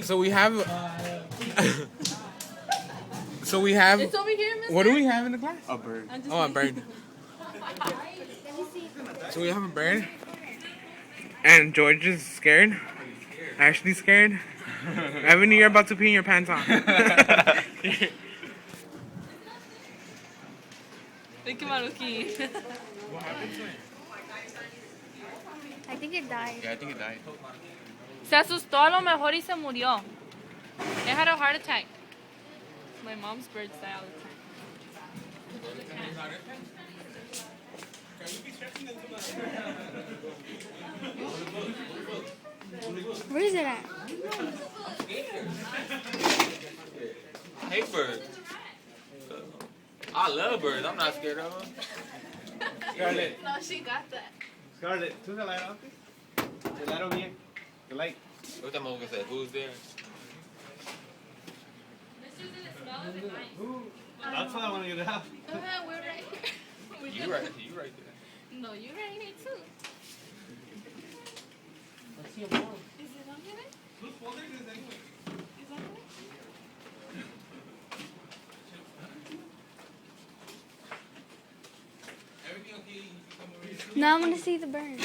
So we have. So we have. It's over here, mister. What do we have in the class? A bird. Oh, a bird. So we have a bird. And George is scared. Ashley's scared. Evan, you're about to pee in your pants on. Look at Maruki. What happened to it? I think it died. Yeah, I think it died. Se asustó a lo mejor y se murió. It had a heart attack. My mom's birds die all the time. Where is it at? Hey, bird. I love birds. I'm not scared of them. Scarlett, No, she got that. Scarlett, turn the light off. The light over here. The light. What that motherfucker said? Who's there? That's what I want to get out. We're right here. You right there. No, you're right here too. Is it on here? Whose folder is it anyway? Is on here? Everything okay? You can come over here. Now I want to see the bird.